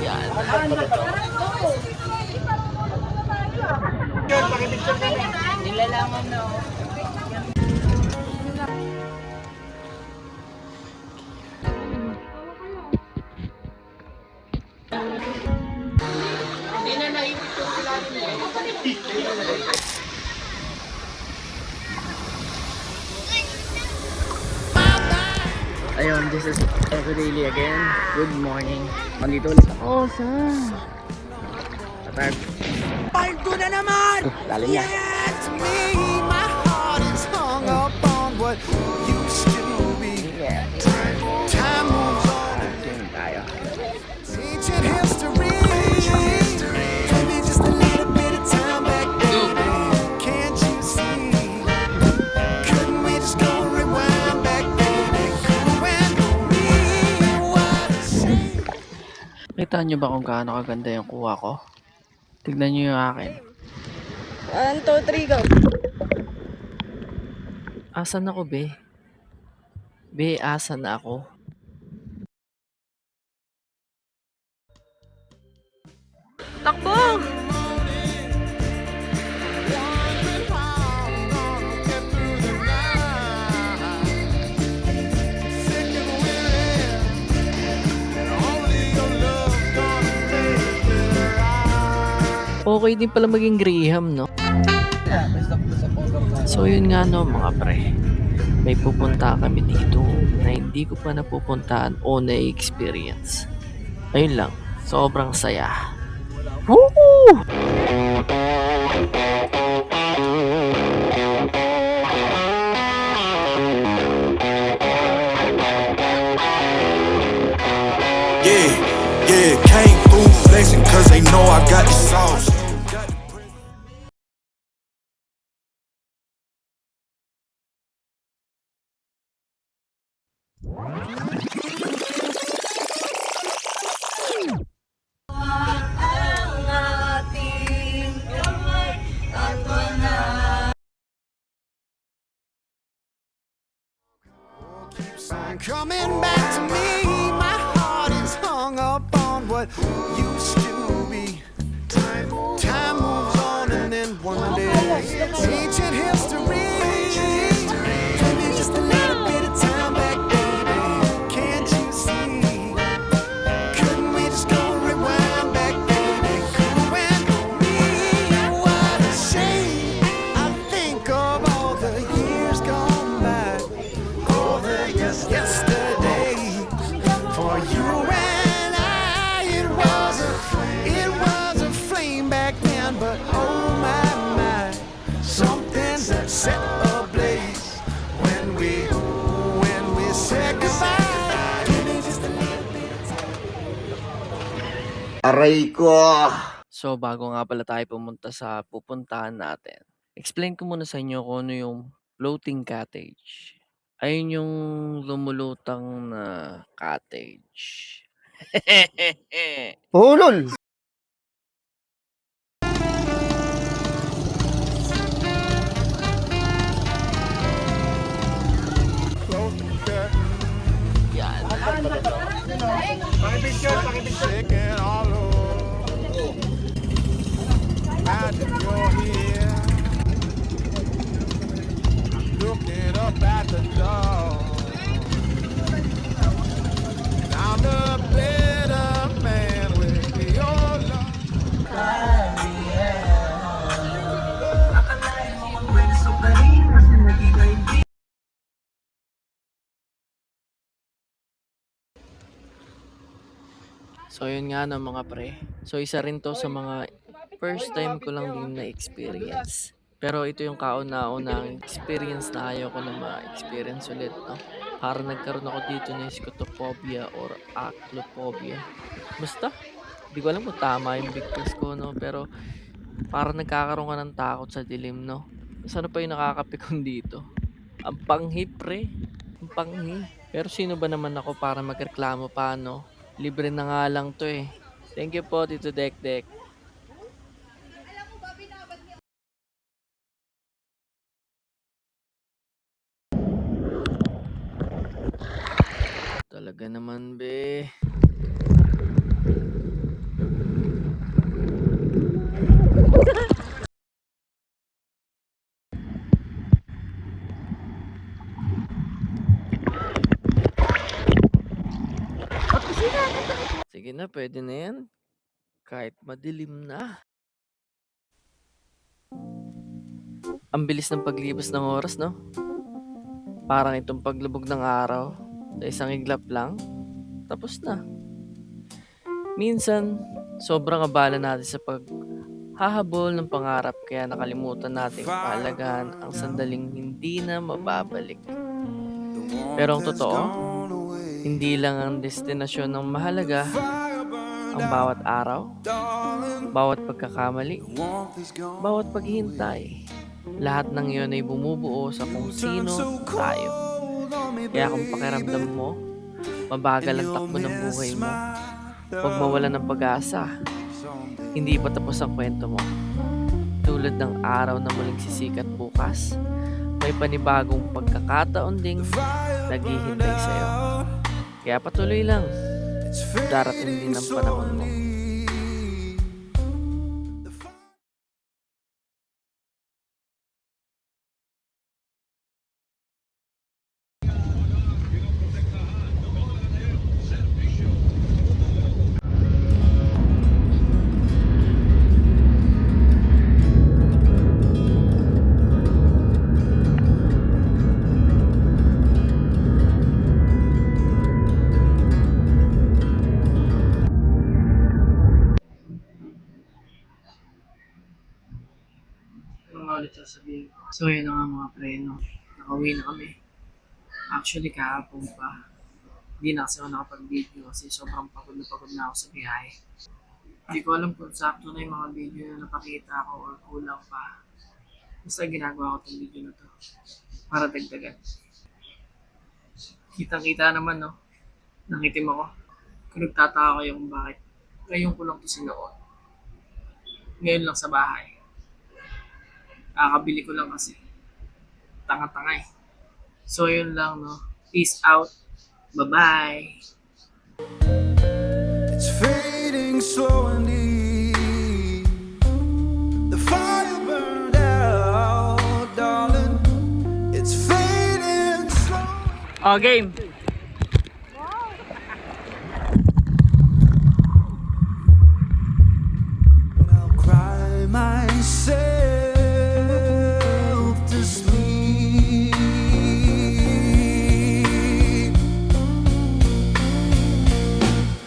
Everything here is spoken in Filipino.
Yan. Nilalangan na oh. Hindi na naipit yung ilalim niya. Ayun, this is Echo Daily again. Good morning. Nandito ulit ako sa Qatar. Paldo na naman! Lalim niya. Yes, me, my heart is hung up on what used to be. Yeah. Time moves on, Sing tayo. ancient history. Give me just a little bit of time back, baby. Can't you see? Couldn't we just go rewind back, baby? You and me, what a shame. Nakita nyo ba kung gaano kaganda yung kuha ko? Tignan nyo yung akin. 1, 2, 3, go. Asan ako, be? Be, asan ako? Takbo! Okay din pala maging Graham, no? So yun nga no mga pre. May pupunta kami dito na hindi ko pa napupuntahan o na-experience. Ayun lang, sobrang saya. Woo! Yeah, yeah, came through flexing cause they know I got the sauce. Keeps on coming back to me. My heart is hung up on what used to be. Time moves on, and then one day, ancient history. Give me just a little bit of time back, baby. Can't you see? Couldn't we just go rewind back, baby? You and me, what a shame. I think of all the years gone by. All the yesterdays for you and I, it was a flame back then, but oh my, something set ablaze when we said goodbye. Give me just a little bit of time. Aray ko! So bago nga pala tayo pumunta sa pupuntahan natin, explain ko muna sa inyo kung ano yung floating cottage. Ayun yung lumulutang na cottage. Pulol! Yan. Shaking all over. Imagine you're here, looking up at the door. I'm a better man with your love. So yun nga no mga pre. So isa rin to sa mga first time ko lang din na experience. Pero ito yung kauna-unang experience na ayaw ko na ma-experience ulit, no? Para nagkaroon ako dito ng scotophobia or aclophobia. Basta, di ko alam kung tama yung bigkas ko, no? Pero para nagkakaroon ka ng takot sa dilim, no? Sana pa yung nakakapikon dito? Ang panghi, pre. Ang panghi. Pero sino ba naman ako para magreklamo pa, no? Libre na nga lang to eh. Thank you po, Tito Dek Dek. Talaga naman, be. Sige na, pwede na yan. Kahit madilim na. Ang bilis ng paglipas ng oras, no? Parang itong paglubog ng araw. Sa isang iglap lang, tapos na. Minsan, sobrang abala natin sa paghahabol ng pangarap kaya nakalimutan natin pahalagahan ang sandaling hindi na mababalik. Pero ang totoo, hindi lang ang destinasyon ng mahalaga, ang bawat araw, bawat pagkakamali, bawat paghihintay. Lahat ng iyon ay bumubuo sa kung sino tayo. Kaya kung pakiramdam mo, mabagal ang takbo ng buhay mo, huwag mawalan ng pag-asa. Hindi pa tapos ang kwento mo. Tulad ng araw na muling sisikat bukas, may panibagong pagkakataon ding naghihintay sa'yo. Kaya patuloy lang. Darating din ang panahon mo. Ano nga ulit sasabihin ko? So yun na nga mga pre, no? Nakauwi na kami. Actually kahapon pa. Hindi na kasi ako nakapag-video kasi sobrang pagod na ako sa biyahe. Hindi ko alam kung sakto na yung mga video na napakita ko or kulang pa. Basta ginagawa ko itong video na to para dagdagan. Kitang-kita naman, no? Nangitim ako. Kung nagtataka kayo kung bakit, ngayon ko lang to sinuot. Ngayon lang sa bahay. Kakabili ko lang kasi. Tanga-tanga eh. So yun lang, no? Peace out. Bye-bye. It's fading slowly. The fire burned out, darling. It's fading slowly. Oh, game.